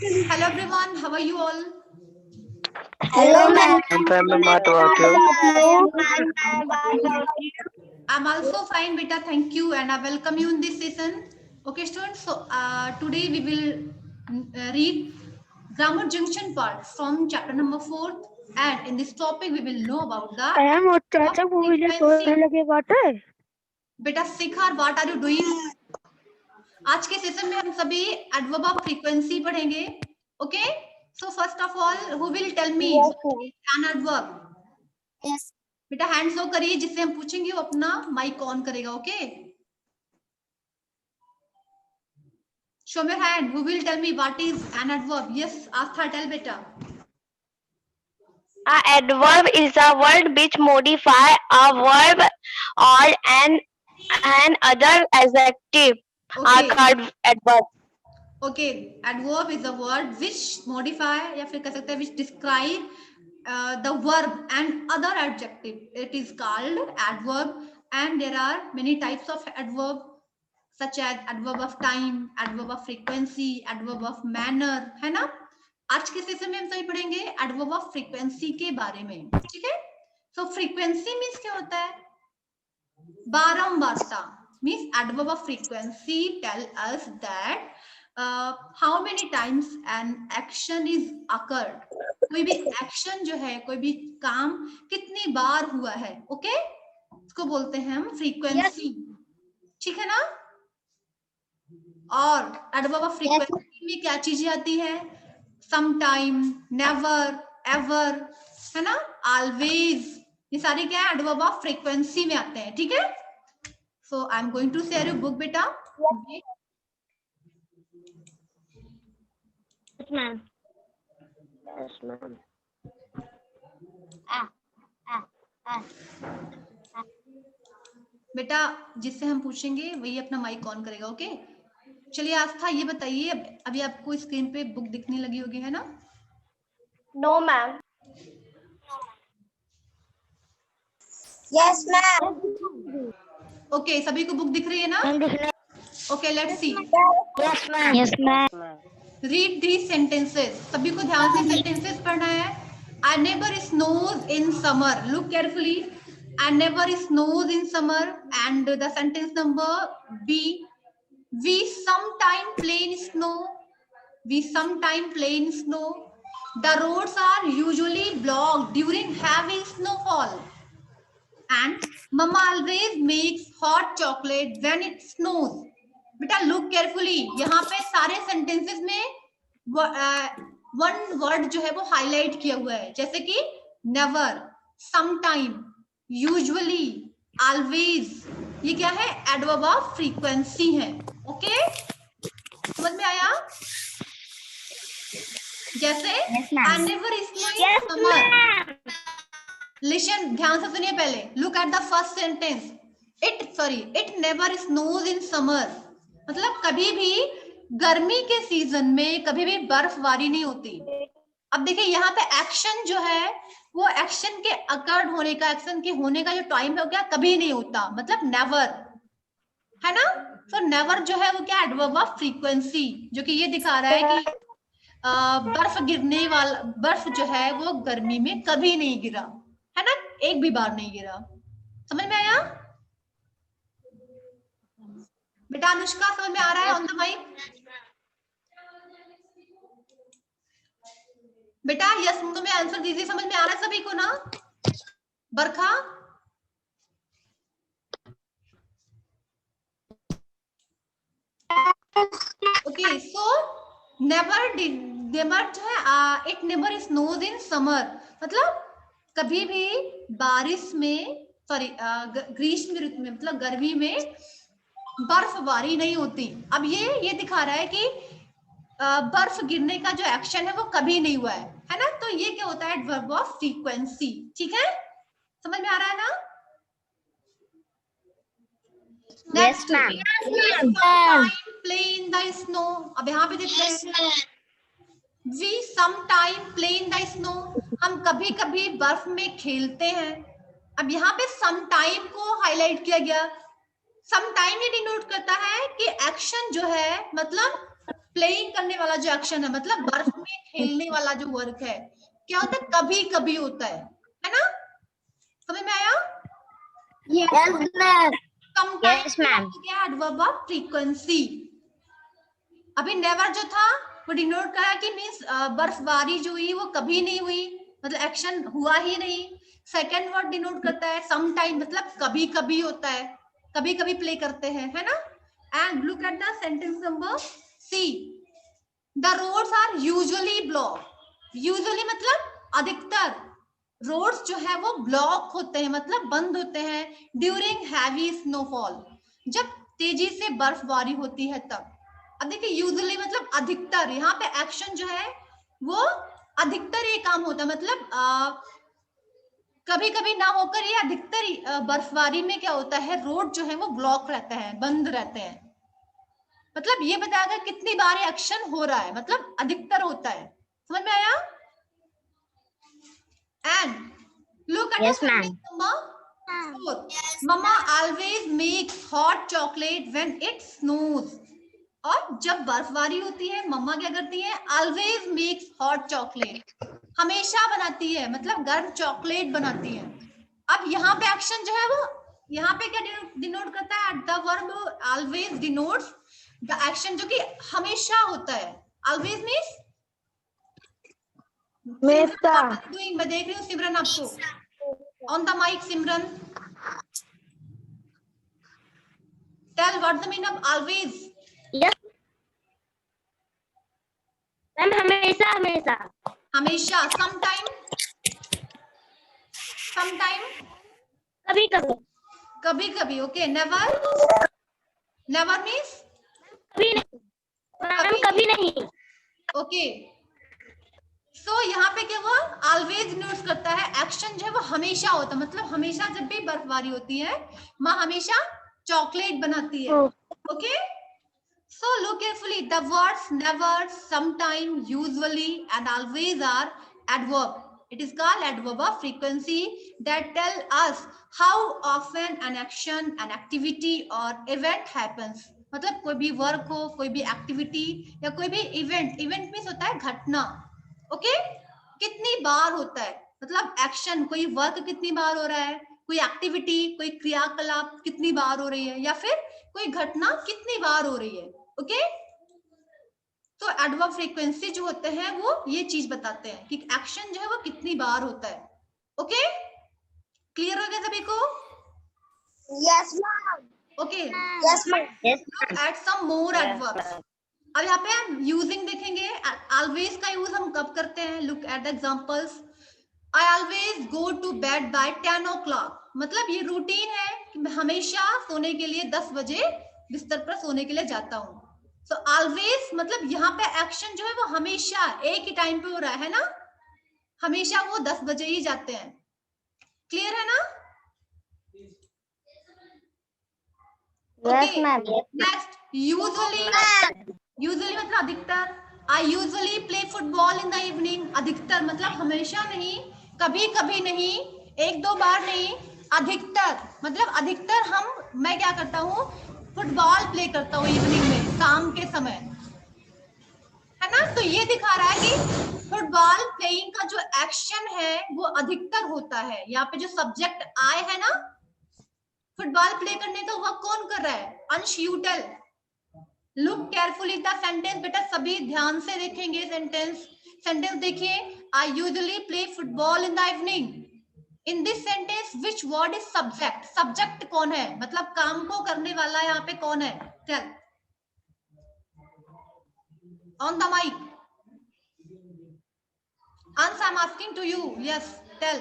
Hello everyone, how are you all? Hello, ma'am. I'm fine, ma'am. What about you? I'm also fine, beta. Thank you, and I welcome you in this session. Okay, students. So today we will read grammar junction part from chapter number 4, and in this topic we will know about the frequency. Beta, Sikhar, what are you doing? आज के session में हम सभी adverb of frequency पढ़ेंगे. Okay, so first of all who will tell me an adverb? बेटा hand show करिए, जिससे हम पूछेंगे वो अपना माइक ऑन करेगा. ओके, show your hand. Who will tell me what is an adverb? Yes, Astha, tell beta. A adverb is a word which modify a verb or an other adjective. Are Okay. called adverbs. Okay, adverb is a word which modify या फिर कह सकते हैं which describe the verb and other adjective. It is called adverb, and there are many types of adverb such as adverb of time, adverb of frequency, adverb of manner, है ना. आज के session में हम सभी पढ़ेंगे एडवर्ब ऑफ फ्रीक्वेंसी के बारे में. ठीक है. सो फ्रीक्वेंसी मीन्स क्या होता है? बारंबारता. Means adverb of frequency tell us that how many times an action is occurred. कोई भी एक्शन जो है, कोई भी काम कितनी बार हुआ है. ओके, इसको बोलते हैं हम फ्रीक्वेंसी. ठीक है ना. और एडवर्ब ऑफ फ्रीक्वेंसी में क्या चीजें आती है? समटाइम, नेवर, एवर, है ना, ऑलवेज. ये सारे क्या है? एडवर्ब ऑफ फ्रीक्वेंसी में आते हैं. ठीक है. So I am going to share your book बेटा. Yes, ma'am. Yes, ma'am. बेटा जिससे हम पूछेंगे वही अपना माइक ऑन करेगा. ओके, चलिए आस्था ये बताइए, अभी आपको स्क्रीन पे बुक दिखने लगी होगी, है ना? No, ma'am. Yes, ma'am. Okay, सभी को बुक दिख रही है ना? Okay, let's C. Yes, ma'am. Yes, ma'am. Read these sentences. सभी को ध्यान से सेंटेंसेस पढ़ना है. I never snows in summer. Look carefully. I never snows in summer. And the sentence number B. We sometime play in snow. We sometime play in snow. The roads are usually blocked during heavy snowfall. And Mama always makes hot chocolate when it snows. बेटा look carefully. यहाँ पे सारे sentences में one word जो है वो highlight किया हुआ है, जैसे कि नेवर, समटाइम, यूजुअली, ऑलवेज. ये क्या है? एडवर्ब ऑफ फ्रीक्वेंसी है. ओके, समझ में आया? जैसे I never snow in summer. Listen, ध्यान से सुनिए पहले. Look at the first sentence. It never snows in summer. मतलब कभी भी गर्मी के सीजन में कभी भी बर्फबारी नहीं होती. अब देखिए यहाँ पे एक्शन जो है वो एक्शन के अकर्ड होने का, एक्शन के होने का जो टाइम है वो क्या? कभी नहीं होता, मतलब नेवर, है ना. तो नेवर जो है वो क्या? एडवर्ब ऑफ फ्रीक्वेंसी, जो कि ये दिखा रहा है कि बर्फ गिरने वाला, बर्फ जो है वो गर्मी में कभी नहीं गिरा, है ना, एक भी बार नहीं गिरा. समझ में आया बेटा? अनुष्का समझ में आ रहा है? ऑन द माइक बेटा. यस नो में आंसर दीजिए. समझ में आ रहा है सभी को ना? बरखा, ओके. सो नेवर जो है, it never snows in summer, मतलब कभी भी बारिश में, सॉरी ग्रीष्म ऋतु में, मतलब गर्मी में बर्फबारी नहीं होती. अब ये दिखा रहा है कि बर्फ गिरने का जो एक्शन है वो कभी नहीं हुआ है ना. तो ये क्या होता है? Adverb of frequency. ठीक है, समझ में आ रहा है ना? Yes, ma'am. Play in the snow. अब यहाँ पे देखते हैं, we sometime play in the snow. हम कभी कभी बर्फ में खेलते हैं. अब यहाँ पे समटाइम को हाईलाइट किया गया. समटाइम ये डिनोट करता है कि एक्शन जो है, मतलब प्लेइंग करने वाला जो एक्शन है, मतलब बर्फ में खेलने वाला जो वर्क है, क्या होता है, कभी कभी होता है ना? समझ में आया? Yes, ma'am. Sometimes Yes, ma'am. क्या एडवर्ब ऑफ फ्रीक्वेंसी। अभी नेवर जो था वो डिनोट करा कि मीन्स बर्फबारी जो हुई वो कभी नहीं हुई, मतलब एक्शन हुआ ही नहीं। सेकेंड वर्ड डिनोट करता है समटाइम, मतलब कभी कभी होता है, कभी कभी प्ले करते हैं, है ना? And look at the sentence number C, the roads are usually block. Usually मतलब अधिकतर, रोड्स जो है वो ब्लॉक होते हैं, मतलब बंद होते हैं ड्यूरिंग हैवी स्नोफॉल, जब तेजी से बर्फबारी होती है तब। अब देखिए यूजुअली मतलब अधिकतर, यहाँ पे एक्शन जो है वो अधिकतर ये काम होता है, मतलब कभी कभी ना होकर ये अधिकतर बर्फबारी में क्या होता है, रोड जो है वो ब्लॉक रहते हैं, बंद रहते हैं। मतलब ये बताया कितनी बार एक्शन हो रहा है, मतलब अधिकतर होता है। समझ में आया? And look eight Yes, ma'am. Four. Mama always makes hot chocolate when it snows. और जब बर्फबारी होती है मम्मा क्या करती है, always makes hot chocolate, हमेशा बनाती है, मतलब गर्म चॉकलेट बनाती है। अब यहाँ पे एक्शन जो है वो यहाँ पे क्या डिनोट करता है, the verb always denotes the action जो कि हमेशा होता है। always means डूइंग, मैं देख रही हूँ सिमरन आपको on the mic. Simran, tell what the meaning of always. Yes, ma'am. हमेशा हमेशा. हमेशा, समटाइम, समटाइम, कभी कभी. कभी कभी, ओके। नेवर, नेवर मीन्स कभी नहीं. मैम कभी नहीं. ओके। सो यहाँ पे क्या हुआ, ऑलवेज नोट्स करता है, एक्शन जो है वो हमेशा होता है, मतलब हमेशा जब भी बर्फबारी होती है माँ हमेशा चॉकलेट बनाती है। Okay, so look carefully, the words never, sometime, usually and always are adverb. It is called adverb of frequency that tell us how often an action, an activity or event happens. मतलब कोई भी work हो, कोई भी activity या कोई भी event, event means होता है घटना। ओके, कितनी बार होता है, मतलब एक्शन, कोई वर्क कितनी बार हो रहा है, कोई एक्टिविटी, कोई क्रियाकलाप कितनी बार हो रही है, या फिर कोई घटना कितनी बार हो रही है। ओके, तो एडवर्ब फ्रीक्वेंसी जो होते हैं वो ये चीज बताते हैं कि एक्शन जो है वो कितनी बार होता है। ओके, क्लियर हो गया सभी को? Yes, ma'am. Okay, Yes, ma'am. Yes, look at some more adverbs. अब यहाँ पे हम यूजिंग देखेंगे, ऑलवेज का यूज हम कब करते हैं। Look at the examples. I always go to bed by 10 o'clock, मतलब ये रूटीन है कि मैं हमेशा सोने के लिए 10 बजे बिस्तर पर सोने के लिए जाता हूँ। सो ऑलवेज मतलब यहाँ पे एक्शन जो है वो हमेशा एक ही टाइम पे हो रहा है ना, हमेशा वो 10 बजे ही जाते हैं। क्लियर है ना? Yes, ma'am. Next, usually, usually मतलब अधिकतर। I usually play football in the evening, अधिकतर मतलब हमेशा नहीं, कभी कभी नहीं, एक दो बार नहीं, अधिकतर मतलब अधिकतर मैं क्या करता हूँ, फुटबॉल प्ले करता हूँ इवनिंग में, शाम के समय, है ना? तो ये दिखा रहा है कि फुटबॉल प्लेइंग का जो एक्शन है वो अधिकतर होता है। यहाँ पे जो सब्जेक्ट आए है ना, फुटबॉल प्ले करने का वह कौन कर रहा है, अंश यूटल। लुक केयरफुली द सेंटेंस, बेटा सभी ध्यान से देखेंगे सेंटेंस। सेंटेंस देखिए, I usually play football in the evening. In this sentence which word is subject, subject कौन है, मतलब काम को करने वाला यहाँ पे कौन है, tell on the mic. Ans, I'm asking to you. Yes, tell.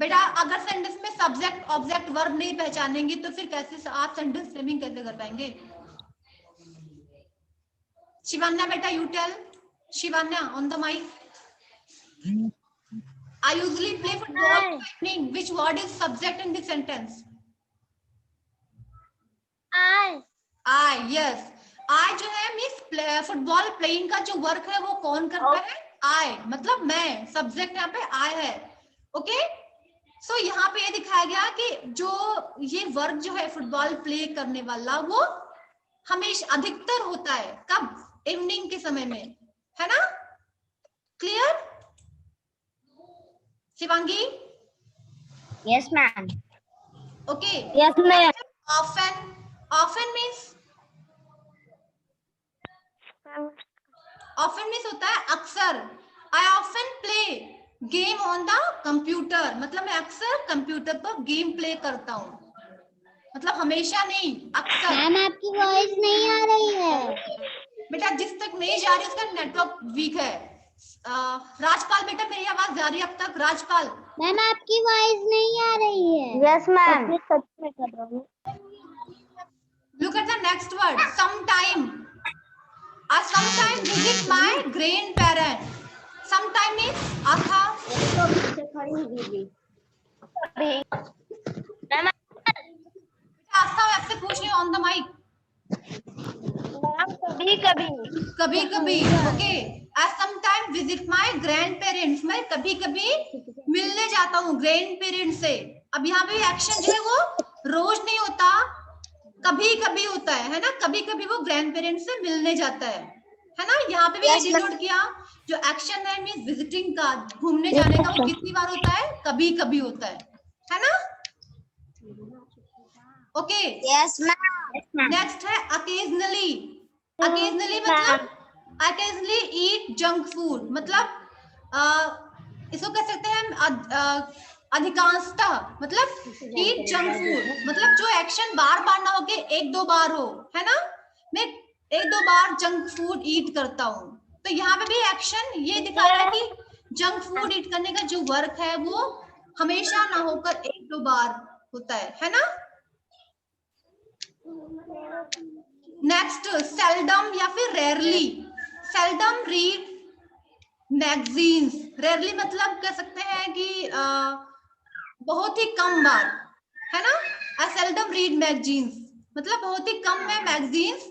बेटा अगर सेंटेंस में सब्जेक्ट ऑब्जेक्ट वर्ब नहीं पहचानेंगे तो फिर कैसे आप सेंटेंस फ्रेमिंग कैसे कर पाएंगे? शिवान्या बेटा you tell, Shivanya on the mic. I usually play football in the evening. Which word is subject in this sentence? I, yes. I जो है मीन्स फुटबॉल प्लेइंग का जो वर्क है वो कौन करता है? I, मतलब मैं, सब्जेक्ट यहाँ पे I है। ओके, सो यहाँ पे ये दिखाया गया कि जो ये वर्क जो है फुटबॉल प्ले करने वाला वो हमेशा अधिकतर होता है कब? इवनिंग के समय में, है ना? Clear Shivangi? Yes, ma'am. Okay. Yes, ma'am. Often, often means, often means होता है अक्सर। I often play game on the computer, मतलब मैं अक्सर कंप्यूटर पर गेम प्ले करता हूँ, मतलब हमेशा नहीं, अक्सर। मैम आपकी वॉइस नहीं आ रही है। बेटा जिस तक नहीं जा रही उसका नेटवर्क वीक है। राजपाल बेटा मेरी आवाज जा रही है अब तक? राजपाल मैम आपकी वॉइस नहीं आ रही है। Yes ma'am. Look at the next word, sometime. I sometime visit my grandparents. Sometime means आता। मैम आस्था मैं आपसे पूछ रही हूँ ऑन द माइक। कभी कभी। कभी कभी, okay. I sometime visit my grand parents, मैं कभी कभी मिलने जाता हूँ ग्रैंड पेरेंट्स से। अब यहाँ पे एक्शन जो है वो रोज नहीं होता, कभी कभी होता है ना? कभी कभी वो ग्रैंड पेरेंट्स से मिलने जाता है ना? यहाँ पे भी ये डिनोट किया, जो एक्शन है मीन्स विजिटिंग का, घूमने जाने का, वो कितनी बार होता है? कभी कभी होता है ना? ओके। Yes ma'am. नेक्स्ट है अकेजनली। अकेजनली मतलब अकेजनली ईट जंक फूड, मतलब इसको कह सकते हैं हम अधिकांशतः, मतलब ईट जंक फूड, मतलब जो एक्शन बार बार ना हो के एक दो बार हो, है ना? मैं एक दो बार जंक फूड ईट करता हूँ। तो यहाँ पे भी एक्शन ये दिखा रहा है कि जंक फूड ईट करने का जो वर्क है वो हमेशा ना होकर एक दो बार होता है ना? नेक्स्ट सेल्डम या फिर rarely. Seldom read magazines, rarely मतलब कह सकते हैं कि बहुत ही कम बार, है ना? आई सेल्डम रीड मैगजीन्स मतलब बहुत ही कम मैं मैगजीन्स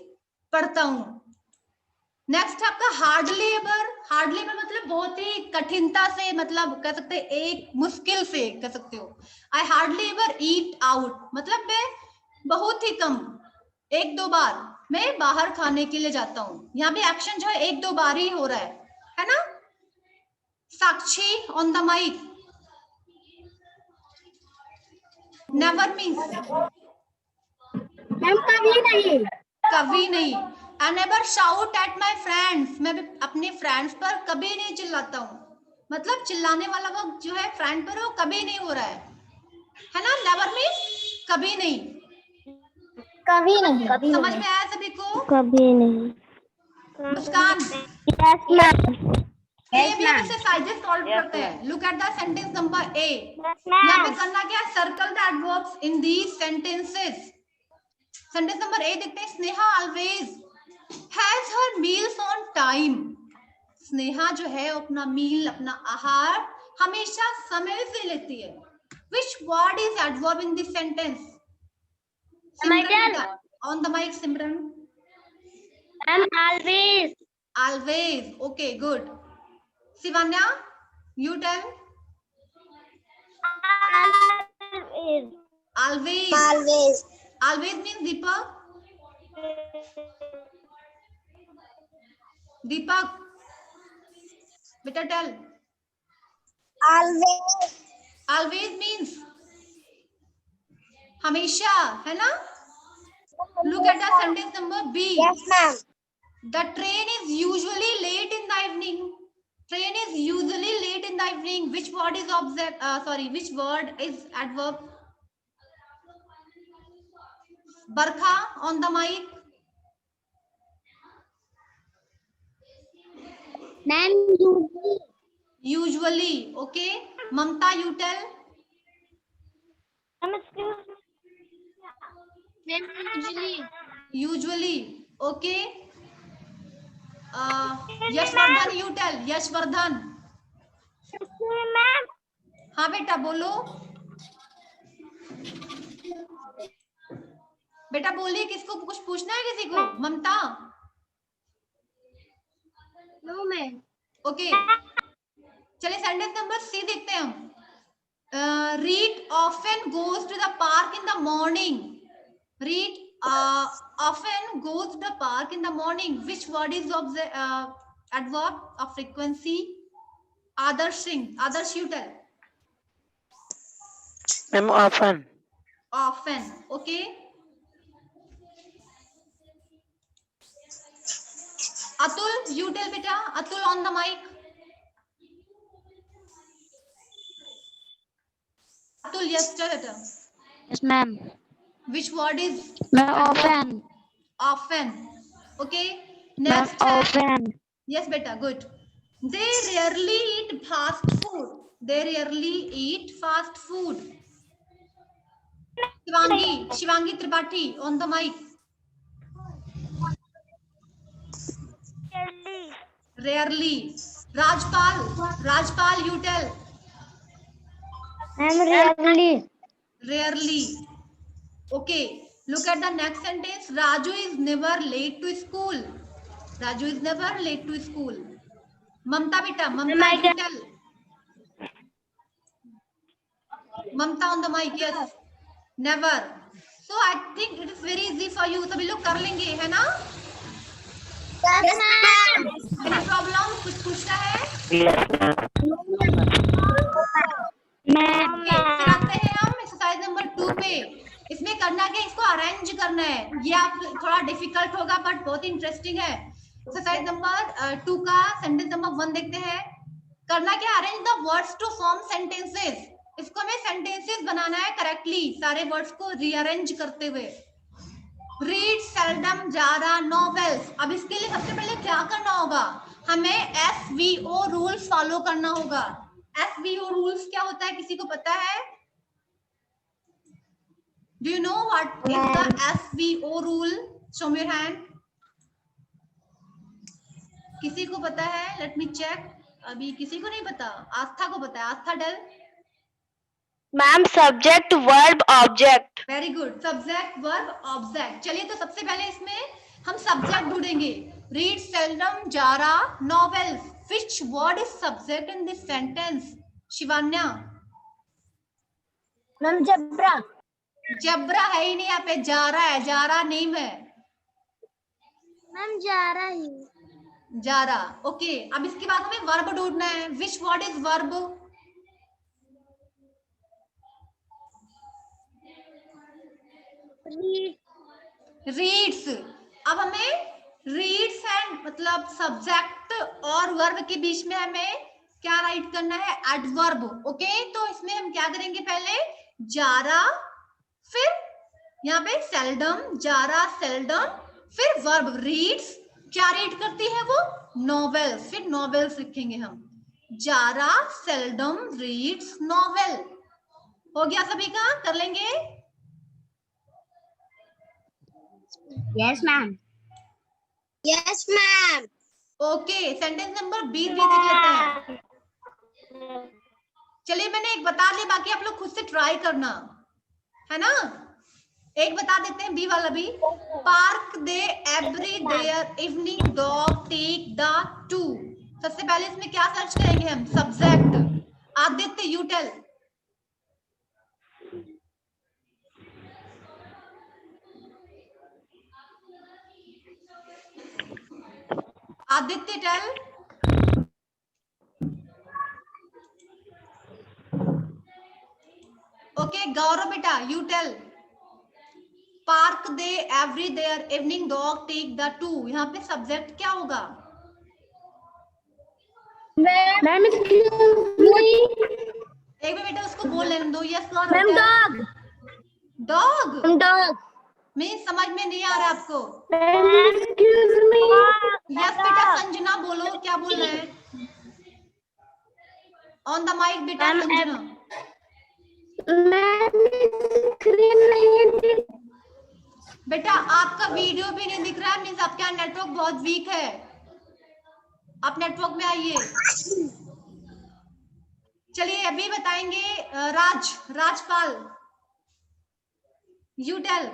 पढ़ता हूँ। नेक्स्ट है आपका हार्डली एवर। हार्डली एवर मतलब बहुत ही कठिनता से, मतलब कह सकते हैं एक मुश्किल से कह सकते हो। I hardly ever eat out मतलब मैं बहुत ही कम, एक दो बार मैं बाहर खाने के लिए जाता हूँ। यहाँ पे एक्शन जो है एक दो बार ही हो रहा है ना? Sakshi on the mic. Never means कभी नहीं। कभी नहीं। I never shout at my friends, मैं अपने फ्रेंड्स पर कभी नहीं चिल्लाता हूँ, मतलब चिल्लाने वाला वक्त जो है फ्रेंड पर वो कभी नहीं हो रहा है ना? नेवर मीन्स कभी नहीं। कभी नहीं। कभी समझ नहीं। में आया सभी को? कभी नहीं। मुस्कान, यस मैम। ये भी हम एक्सरसाइजेस सॉल्व करते हैं। Look at the sentence number A. Yes यहाँ पे मैम। करना क्या? Circle the adverbs in these sentences. Sentence number A देखते हैं, Sneha always has her meals on time. Sneha जो है अपना मील, अपना आहार हमेशा समय से लेती है। Which word is adverb in this sentence? Simran on the mic. Simran always. always, okay, good. Sivanya, you tell. Always. Always. Always means Deepak. Deepak, beta tell. Always. Always means हमेशा, है ना? Look at the sentence number B. Yes, ma'am. The train is usually late in the evening. Train is usually late in the evening. Which word is which word is adverb? Barkha on the mic. Ma'am, usually. Usually, okay. Mamta, you tell. Usually. Usually, okay. Yashvardhan, you tell. Yashvardhan, Ma'am. हाँ बेटा बोलो। बेटा बोलिए, किसको कुछ पूछना है? किसी को? ममता, No, ma'am. ओके। चलिए सेंटेंस नंबर सी देखते हैं हम। Reed often goes to the park in the morning. Reed often goes to the park in the morning. Which word is adverb of frequency? Adarsh Singh. Adarsh, you tell. Ma'am, often. Often. Okay. Atul, you tell beta. Atul on the mic. Atul, yes, tell it. Yes, ma'am. Which word is Ma'am, adverb? often. Often. Okay. Ma'am, Next है. often. Yes, beta. Good. They rarely eat fast food. They rarely eat fast food. Shivangi Tripathi on the mic. Rarely. Rajpal, you tell. Ma'am, rarely. Rarely. Okay. Look at the next sentence. Raju is never late to school. Raju is never late to school. Mamta beta, Mamta, you tell. Mamta on the mic, yes. Never. So I think it is very easy for you. सभी लोग कर लेंगे, है ना? Yes, ma'am. Any problem? कुछ पूछना है? Ma'am. Okay, फिर आते हैं हम एक्सरसाइज नंबर 2 पे. इसमें करना क्या, इसको अरेंज करना है. ये आप थोड़ा डिफिकल्ट होगा बट बहुत इंटरेस्टिंग है. एक्सरसाइज नंबर 2 का सेंटेंस नंबर 1 देखते हैं. करना क्या, arrange the words to form sentences. इसको हमें सेंटेंसेस बनाना है करेक्टली, सारे वर्ड्स को रीअरेंज करते हुए. Read, seldom, Zara, novels. अब इसके लिए सबसे पहले क्या करना होगा, हमें SVO रूल्स फॉलो करना होगा. SVO रूल्स क्या होता है, किसी को पता है? Do you know what is the SVO rule? Show me your hand. किसी को पता है? Let me check. अभी किसी को नहीं पता. आस्था को पता है. Aastha tell. Ma'am subject verb object. Very good. Subject verb object. चलिए तो सबसे पहले इसमें हम सब्जेक्ट ढूंढेंगे. Read, seldom, Zara, novels. Which word is subject in this sentence? Shivanya. Ma'am, zebra. Zebra है ही नहीं यहाँ पे, जारा है. जारा नेम है. Ma'am, jara hi. Zara. Okay. अब इसके बाद हमें वर्ब ढूंढना है. Which word is verb? Reads. अब हमें रीड्स एंड मतलब सब्जेक्ट और वर्ब के बीच में हमें क्या राइट करना है, एडवर्ब. ओके. तो इसमें हम क्या करेंगे, पहले जारा, फिर यहाँ पे सेल्डम, जारा, सेल्डम, फिर वर्ब रीड्स. क्या रीड करती है वो? नॉवेल्स. फिर नॉवेल्स लिखेंगे हम. Zara, seldom, reads, novel. हो गया सभी का? कर लेंगे. Yes, ma'am. Yes, ma'am. Okay. Sentence number 20 भी देख लेते हैं. चलिए मैंने एक बता दिया, बाकी आप लोग खुद से ट्राई करना, है ना. एक बता देते हैं बी वाला भी. Park they every their evening dog take the to. सबसे पहले इसमें क्या सर्च करेंगे हम? Subject. Aditya, you tell. Aditya tell. Okay. Gaurav बेटा, you tell. Park they every their evening dog take the to. यहाँ पे सब्जेक्ट क्या होगा? Ma'am, excuse me. एक मिनट बेटा, उसको बोल लेने दो. यस गौरव. Ma'am, dog. Dog. Ma'am, dog. Mean समझ में नहीं आ रहा आपको? Ma'am, excuse me. यस बेटा. संजना बोलो, क्या बोल रहे हैं? ऑन द माइक बेटा. Ma'am, संजना. Ma'am, screen नहीं दिख. बेटा आपका वीडियो भी नहीं दिख रहा है, मीन्स आपका नेटवर्क बहुत वीक है. आप नेटवर्क में आइए. चलिए अभी बताएंगे. Rajpal, you tell.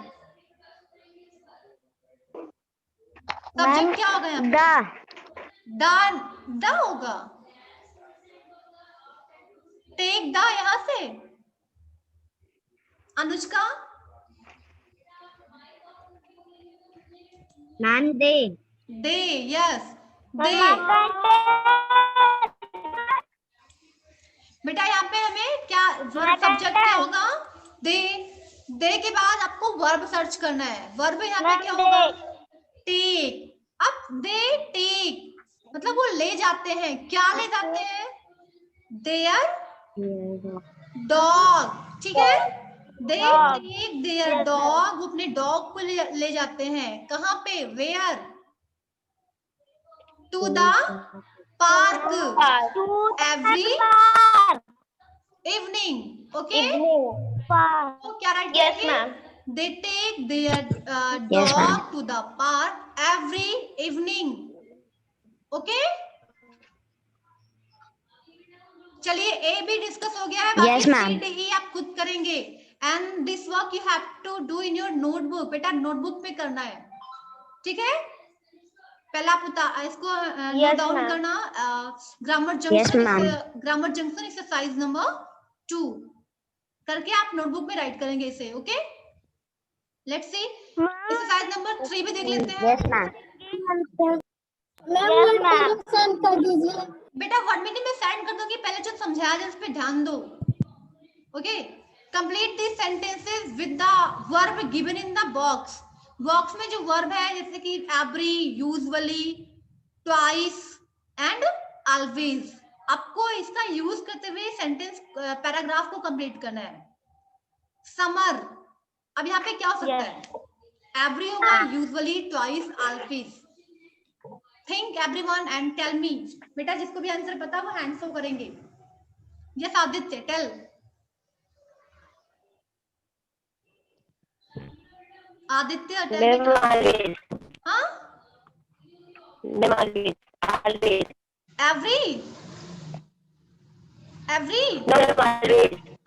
सब्जेक्ट क्या होगा यहाँ पे? Da. द होगा. टेक द यहाँ से Anushka, ma'am they yes they. बेटा यहाँ पे हमें क्या वर्ब सब्जेक्ट क्या होगा, दे के बाद आपको वर्ब सर्च करना है। वर्ब यहाँ पे क्या होगा, टेक। अब दे टेक मतलब वो ले जाते हैं, क्या ले जाते हैं, देयर डॉग, ठीक है। दे टेक देयर डॉग, वो अपने डॉग को ले जाते हैं कहाँ पे, where, to the park every evening. Okay, तो क्या राइट करेंगे, they take their Yes, ma'am. dog to the park every evening. Okay, चलिए ए बी डिस्कस हो गया है, बाकी Yes, ma'am. C D E आप खुद करेंगे। And this work you have to do in your notebook, बेटा नोटबुक में करना है, ठीक है। पहला आप इसको नोट डाउन करना, grammar junction, grammar junction exercise number 2 करके आप नोटबुक में राइट करेंगे इसे। Okay, let's see exercise number 3 भी देख लेते हैं। Yes, ma'am. सेंड कर दीजिए बेटा वर्ड मीनिंग में सेंड कर दूंगी, पहले जो समझाया जाए उस पर ध्यान दो। Okay, complete this sentences with the verb given in the box. Box में जो वर्ब है जैसे कि every, usually, twice and always, आपको इसका यूज करते हुए सेंटेंस पैराग्राफ को कंप्लीट करना है। समर, अब यहाँ पे क्या हो सकता है, एवरी होगा, usually, twice, always. Think everyone and tell me. बेटा जिसको भी आंसर पता वो हैंड शो करेंगे। Yes Aditya, tell. Aditya tell बेटा। हाँ, एवरी,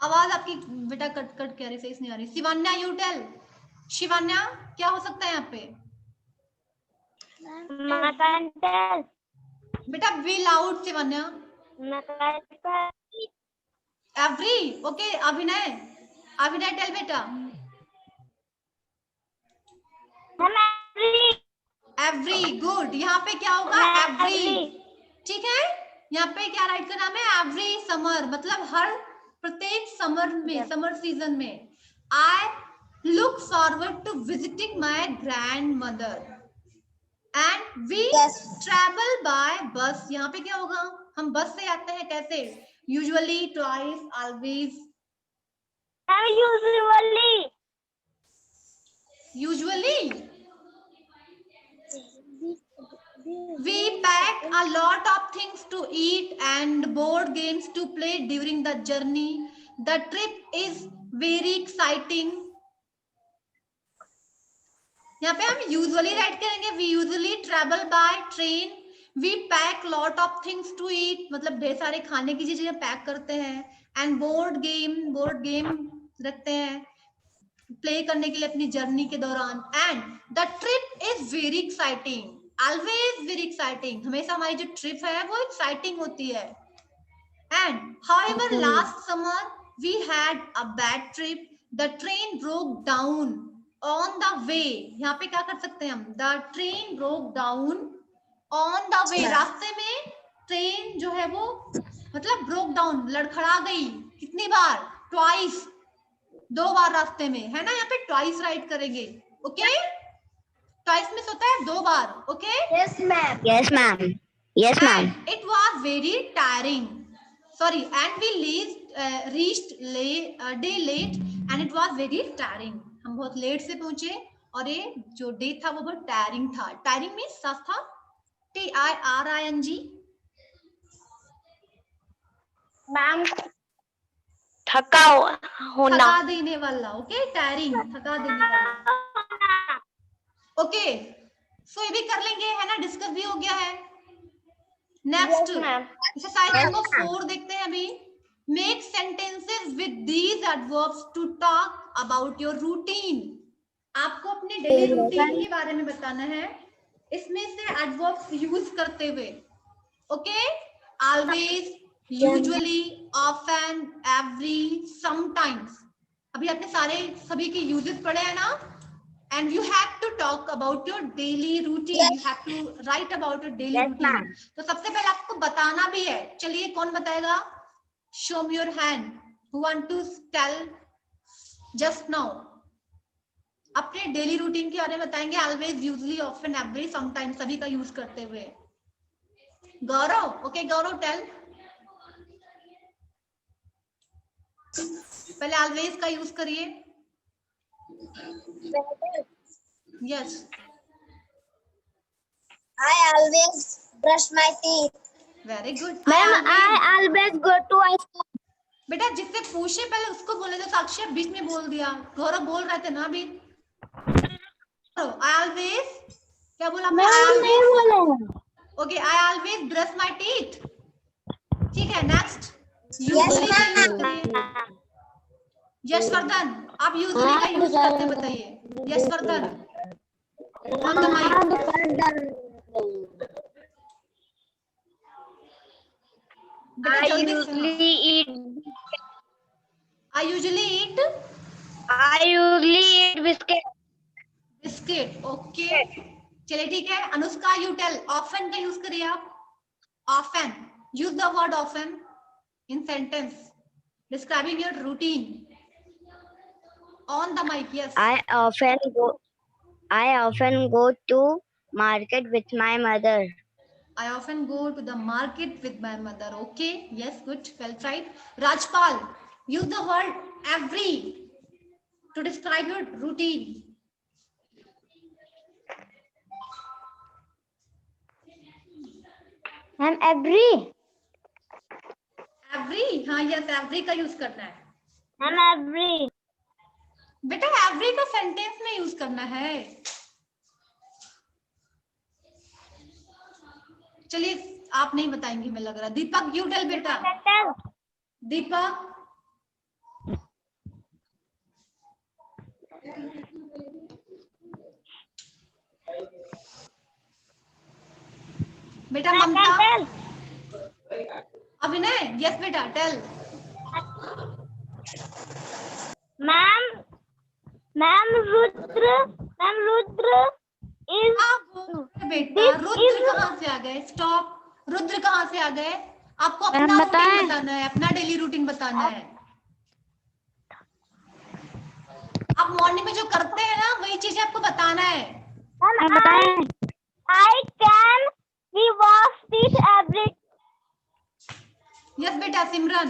आवाज आपकी बेटा कट कट कह रही, सही नहीं आ रही। Shivanya you tell. शिवान्या क्या हो सकता है यहाँ पे, बेटा be loud Shivanya. Every, okay. Abhinay, Abhinay tell बेटा। Every, good. यहाँ पे क्या होगा, एवरी, ठीक है। यहाँ पे क्या राइट का नाम है, एवरी समर, मतलब हर प्रत्येक समर में, समर सीजन में। I look forward to visiting my grandmother and we travel by bus. यहाँ पे क्या होगा, हम बस से आते हैं, कैसे, usually, twice, always, usually. We pack a lot of things to eat and board games to play during the journey. The trip is very exciting. यहाँ पे हम usually राइट करेंगे, we usually travel by train. We pack lot of things to eat, मतलब ढेर सारे खाने की चीजें पैक करते हैं। And board game रखते हैं प्ले करने के लिए अपनी जर्नी के दौरान। And the trip is very exciting. Always very exciting. हमेशा हमारी जो ट्रिप है वो एक्साइटिंग होती है। And however last summer we had a bad trip. The train broke down on the way. यहाँ पे क्या कर सकते हैं हम, the train broke down on the way. रास्ते में ट्रेन जो है वो मतलब broke down, लड़खड़ा गई। कितनी बार, twice, 2 बार रास्ते में, है ना। यहाँ पे twice राइट करेंगे। ओके, ट्वाइस मिस होता है 2 बार। Okay, yes ma'am, yes ma'am, yes ma'am. It was very tiring, sorry, and we reached the late and it was very tiring. हम बहुत लेट से पहुंचे और ये जो डे था वो बहुत टायरिंग था। टायरिंग मींस साफ था TIRING। मैम थका होना, थका देने वाला। ओके, टायरिंग, थका देने वाला। ओके, सो ये भी कर लेंगे, है ना, डिस्कस भी हो गया है। नेक्स्ट एक्सरसाइज नंबर 4 देखते हैं अभी। Make sentences with these adverbs to talk about your routine. आपको अपने डेली रूटीन के बारे में बताना है, इसमें से एडवर्ब्स यूज करते हुए। Okay, always, usually, often, every, sometimes. अभी आपने सभी के यूजेस पढ़े हैं ना? And you have to talk about your daily routine. Yes. You have to write about your daily Yes, routine. ma'am. तो सबसे पहले आपको बताना भी है। चलिए कौन बताएगा? Show me your hand. Who want to tell just now? अपने डेली रूटीन के बारे में बताएंगे। Always, usually, often, every, sometimes, सभी का यूज करते हुए। गौरव, ओके गौरव टेल। पहले ऑलवेज का यूज करिए। Yes. I always brush my teeth. Very good. Ma'am, I always go to school. बेटा जिससे पूछे पहले उसको बोले थे, साक्षी बीच में बोल दिया। गौरव बोल रहे थे ना अभी। आई ऑलवेज, क्या बोला आपने? Okay, I always brush my teeth. ठीक है, नेक्स्ट। यूजुअली का यूज करिए। यशवर्धन, आप यूजुअली का यूज करते बताइए। Yashvardhan, on the mic. I usually eat. I usually eat I usually eat biscuit. Biscuit. Okay, चलिए ठीक है। Anushka, you tell. ऑफन का यूज करिए आप। Often, use the word often in sentence describing your routine. On the mic, yes. I often go to market with my mother. I often go to the market with my mother. Okay, yes, good, well tried. Rajpal, use the word every to describe your routine. Ma'am, every. Every, हाँ yes, every का use करना है। Ma'am, every. बेटा every का sentence में use करना है। चलिए आप नहीं बताएंगे, मैं लग रहा। दीपक, यू टेल बेटा। दीपक, बेटा। ममता, अभिनय, यस बेटा टेल। Ma'am, Rudra is. बेटा रुद्र कहाँ से आ गए? स्टॉप, रुद्र कहाँ से आ गए? आपको अपना रूटीन बताना है, अपना डेली रूटीन बताना है। आप मॉर्निंग में जो करते हैं ना, वही चीजें आपको बताना है। I can we wash this every. Yes बेटा। सिमरन,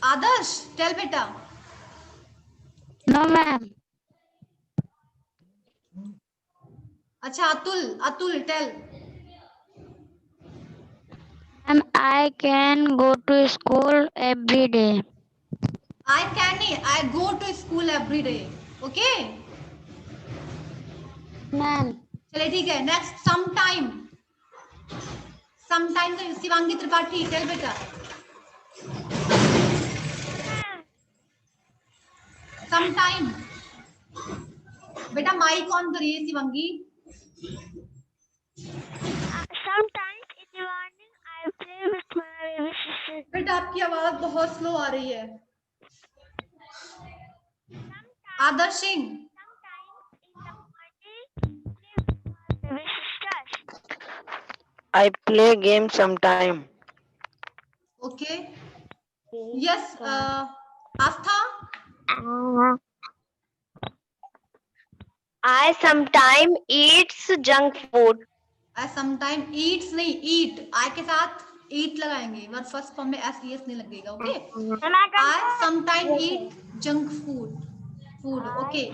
आदर्श टेल बेटा। No, ma'am. अच्छा, Atul tell. Ma'am, I can go to school every day. I go to school every day. Okay, Ma'am. चलिए ठीक है। नेक्स्ट, समटाइम का शिवांगी त्रिपाठी टेल बेटा। समटाइम, बेटा mic on करिए Shivangi. Sometimes in the morning I play with my baby sister. बेटा आपकी आवाज बहुत स्लो आ रही है। Adarsh Singh, I play games sometime. Okay, yes. Aastha, I sometimes eats junk food. I sometime eats नहीं, ईट। आई के साथ ईट लगाएंगे, वर्ब फर्स्ट फॉर्म में एस नहीं लगेगा। Okay, I sometime eat junk food. Okay,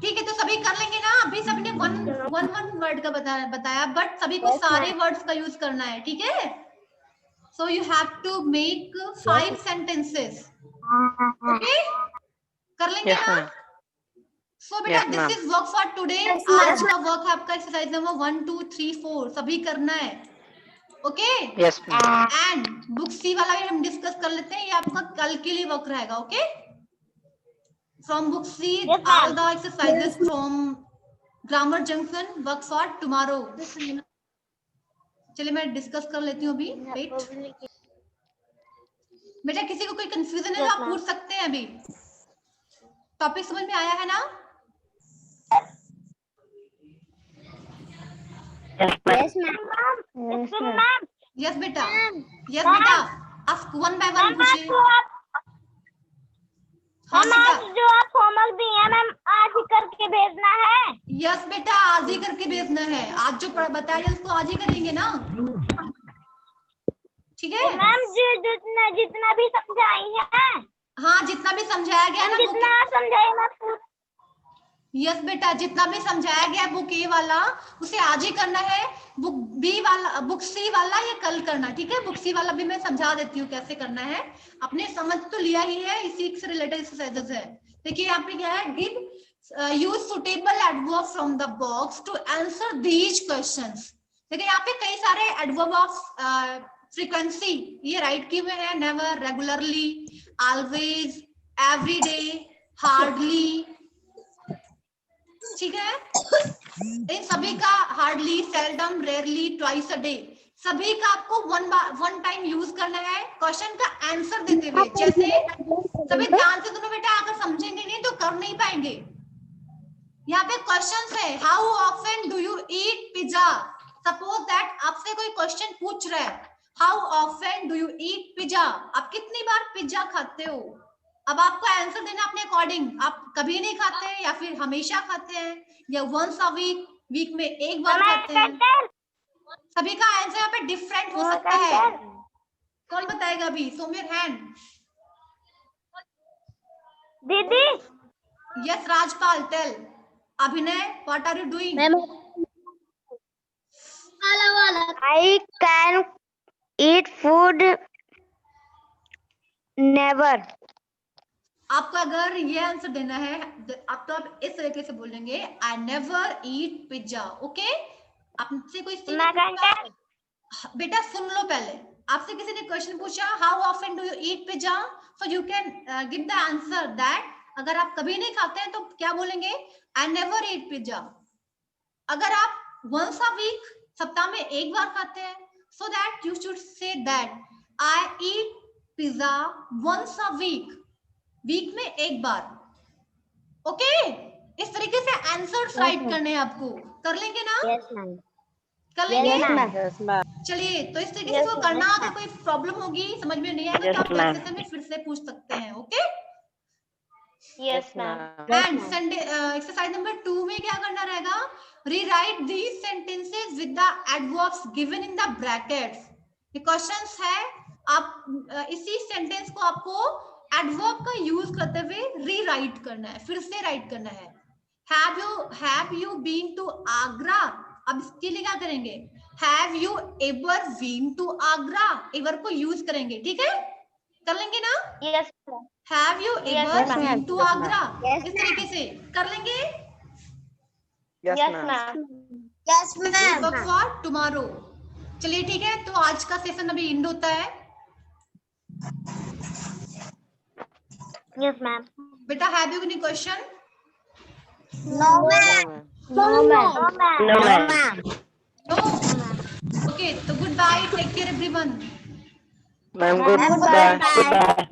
ठीक है। तो सभी कर लेंगे ना? अभी सबने वन वर्ड का बताया, बट सभी को सारे वर्ड्स का यूज करना है, ठीक है? So you have to make 5 sentences. Okay, कर लेंगे Yes, ना? ma'am. सो बेटा, Yes, ma'am. This is work for today. आज का वर्क है आपका एक्सरसाइज नंबर 1 2 3 4 सभी करना है। Okay, Yes, ma'am. And book C वाला भी हम डिस्कस कर लेते हैं। ये आपका कल के लिए वर्क रहेगा। Okay, from book C Yes, ma'am. All the exercises from grammar junction work for tomorrow. चलिए मैं डिस्कस कर लेती हूँ अभी। वेट बेटा, किसी को कोई कंफ्यूजन है तो आप पूछ सकते हैं अभी। टॉपिक समझ में आया है ना? Yes, मैम यस बेटा, यस बेटा, आप वन बाय वन पूछिए। हाँ बेटा, जो आप होमवर्क दिए हैं मैम आज ही करके भेजना है। यस बेटा, आज ही करके भेजना है। आज जो बताया उसको आज ही करेंगे ना, ठीक है? मैम जितना जितना भी समझाई है, हाँ, जितना भी समझाया गया ना जितना समझाई मैं यस बेटा, जितना भी समझाया गया बुक ए वाला उसे आज ही करना है। बुक बी वाला, बुक सी वाला ये कल करना, ठीक है? बुक सी वाला भी मैं समझा देती हूँ कैसे करना है। आपने समझ तो लिया ही है, इसी से रिलेटेड एक्सरसाइजेस है। देखिए यहाँ पे क्या है, give use suitable adverb from the box to answer these questions. देखिए यहाँ पे कई सारे एडवर्ब ऑफ फ्रीक्वेंसी ये राइट किए हुए हैं। Never, regularly, always, everyday, hardly, ठीक है? इन सभी का hardly, seldom, rarely, twice a day, सभी का आपको वन टाइम यूज करना है क्वेश्चन का आंसर देते हुए। जैसे सभी ध्यान से सुनो बेटा, अगर समझेंगे नहीं तो कर नहीं पाएंगे। यहाँ पे क्वेश्चन है, how often do you eat pizza. Suppose that आपसे कोई क्वेश्चन पूछ रहा है, how often do you eat pizza, आप कितनी बार पिज्जा खाते हो। अब आपको आंसर देना अपने अकॉर्डिंग, आप कभी नहीं खाते या फिर हमेशा खाते हैं या वंस अ वीक, वीक में एक बार खाते हैं। सभी का आंसर यहाँ पे डिफरेंट हो सकता है। कौन बताएगा अभी? Show your hand. दीदी yes Rajpal, tell. Abhinay, what are you doing? I can eat food never. आपको अगर ये आंसर देना है आप तो आप इस तरीके से बोलेंगे, I never eat pizza. Okay, आपसे कोई बेटा सुन लो पहले, आपसे किसी ने क्वेश्चन पूछा how often do you eat pizza, so you can give the answer that. अगर आप कभी नहीं खाते हैं तो क्या बोलेंगे? I never eat pizza. अगर आप वंस अ वीक, सप्ताह में एक बार खाते हैं, so that you should say that I eat pizza once a week, week में एक बार। ओके, इस तरीके से आंसर राइट करने हैं आपको। कर लेंगे ना? कर लेंगे? चलिए, तो इस तरीके से इसको करना। अगर कोई प्रॉब्लम होगी, समझ में नहीं आएगा तो आप नेक्स्ट सेशन में फिर से पूछ सकते हैं। Okay, Yes, ma'am. And Sunday exercise number 2 में क्या करना रहेगा? Rewrite these sentences with the adverbs given in the brackets. ये क्वेश्चंस है, आप इसी सेंटेंस को आपको एडवर्ब का यूज करते हुए रीराइट करना है, फिर से राइट करना है। Have you been to Agra. अब इसके लिए क्या करेंगे? Have you ever been to Agra, ever को यूज करेंगे, ठीक है? कर लेंगे ना? Yes, have you ever ma'am. Been to Agra, इस तरीके से कर लेंगे। yes, ma'am. Work for tomorrow. चलिए ठीक है, तो आज का सेशन अभी एंड होता है। Yes ma'am. बेटा have you any question? No ma'am. No? Okay, तो good bye, take care everyone. Ma'am, goodbye.